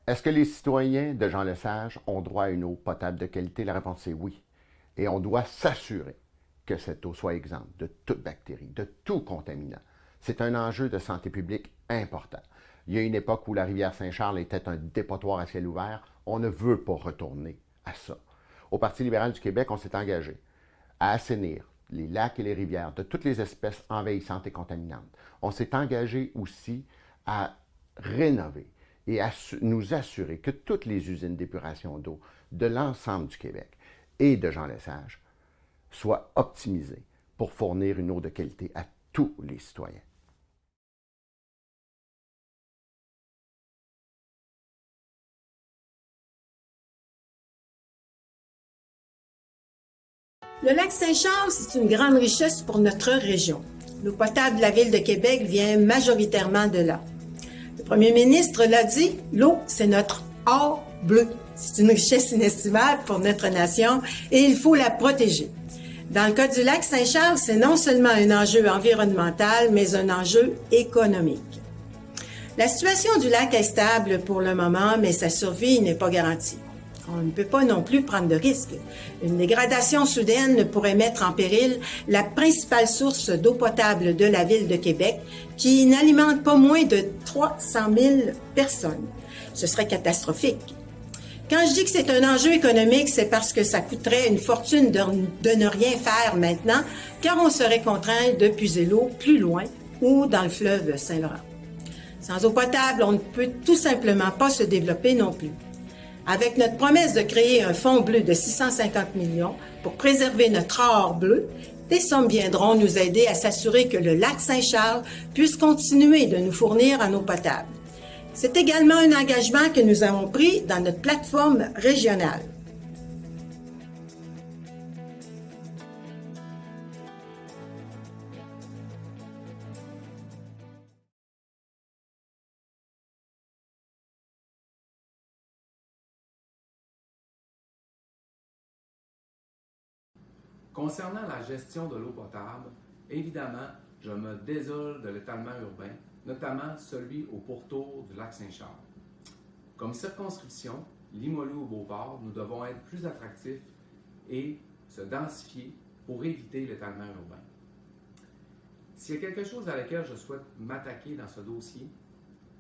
Est-ce que les citoyens de Jean-Lesage ont droit à une eau potable de qualité? La réponse est oui. Et on doit s'assurer que cette eau soit exempte de toute bactérie, de tout contaminant. C'est un enjeu de santé publique important. Il y a une époque où la rivière Saint-Charles était un dépotoir à ciel ouvert. On ne veut pas retourner à ça. Au Parti libéral du Québec, on s'est engagé à assainir les lacs et les rivières de toutes les espèces envahissantes et contaminantes. On s'est engagé aussi à rénover et à nous assurer que toutes les usines d'épuration d'eau de l'ensemble du Québec et de Jean-Lesage soient optimisées pour fournir une eau de qualité à tous les citoyens. Le lac Saint-Charles, c'est une grande richesse pour notre région. L'eau potable de la Ville de Québec vient majoritairement de là. Le premier ministre l'a dit, l'eau, c'est notre or bleu. C'est une richesse inestimable pour notre nation et il faut la protéger. Dans le cas du lac Saint-Charles, c'est non seulement un enjeu environnemental, mais un enjeu économique. La situation du lac est stable pour le moment, mais sa survie n'est pas garantie. On ne peut pas non plus prendre de risques. Une dégradation soudaine pourrait mettre en péril la principale source d'eau potable de la Ville de Québec, qui n'alimente pas moins de 300 000 personnes. Ce serait catastrophique. Quand je dis que c'est un enjeu économique, c'est parce que ça coûterait une fortune de ne rien faire maintenant, car on serait contraint de puiser l'eau plus loin ou dans le fleuve Saint-Laurent. Sans eau potable, on ne peut tout simplement pas se développer non plus. Avec notre promesse de créer un fonds bleu de 650 millions pour préserver notre or bleu, des sommes viendront nous aider à s'assurer que le lac Saint-Charles puisse continuer de nous fournir en eau potable. C'est également un engagement que nous avons pris dans notre plateforme régionale. Concernant la gestion de l'eau potable, évidemment, je me désole de l'étalement urbain, notamment celui au pourtour du lac Saint-Charles. Comme circonscription, Limoilou ou Beauport, nous devons être plus attractifs et se densifier pour éviter l'étalement urbain. S'il y a quelque chose à laquelle je souhaite m'attaquer dans ce dossier,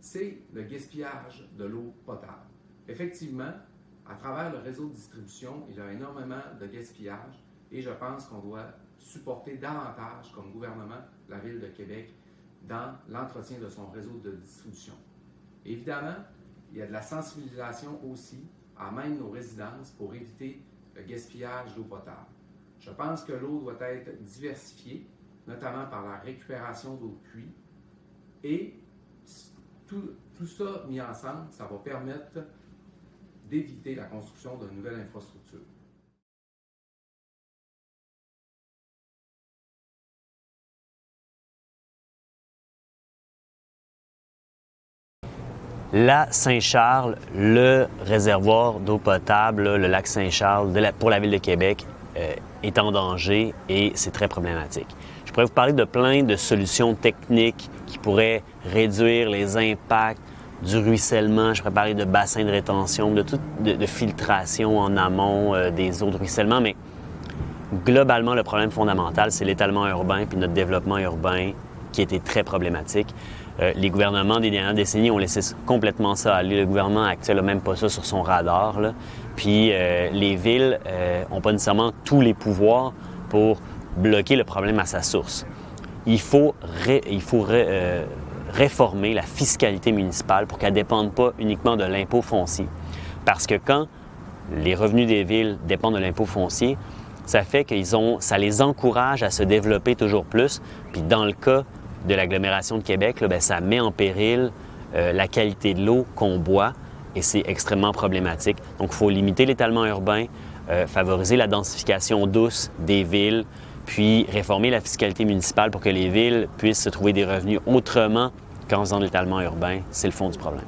c'est le gaspillage de l'eau potable. Effectivement, à travers le réseau de distribution, il y a énormément de gaspillage et je pense qu'on doit supporter davantage, comme gouvernement, la Ville de Québec dans l'entretien de son réseau de distribution. Évidemment, il y a de la sensibilisation aussi à même nos résidences pour éviter le gaspillage d'eau potable. Je pense que l'eau doit être diversifiée, notamment par la récupération d'eau de pluie. Et tout ça mis ensemble, ça va permettre d'éviter la construction de nouvelles infrastructures. La Saint-Charles, le réservoir d'eau potable, le lac Saint-Charles pour la Ville de Québec est en danger et c'est très problématique. Je pourrais vous parler de plein de solutions techniques qui pourraient réduire les impacts du ruissellement. Je pourrais parler de bassins de rétention, de filtration en amont des eaux de ruissellement, mais globalement, le problème fondamental, c'est l'étalement urbain puis notre développement urbain qui était très problématique. Les gouvernements des dernières décennies ont laissé complètement ça aller. Le gouvernement actuel n'a même pas ça sur son radar, là. Puis les villes n'ont pas nécessairement tous les pouvoirs pour bloquer le problème à sa source. Il faut réformer la fiscalité municipale pour qu'elle ne dépende pas uniquement de l'impôt foncier. Parce que quand les revenus des villes dépendent de l'impôt foncier, ça fait que ça les encourage à se développer toujours plus. Puis dans le cas de l'agglomération de Québec, là, bien, ça met en péril la qualité de l'eau qu'on boit et c'est extrêmement problématique. Donc, il faut limiter l'étalement urbain, favoriser la densification douce des villes, puis réformer la fiscalité municipale pour que les villes puissent se trouver des revenus autrement qu'en faisant de l'étalement urbain. C'est le fond du problème.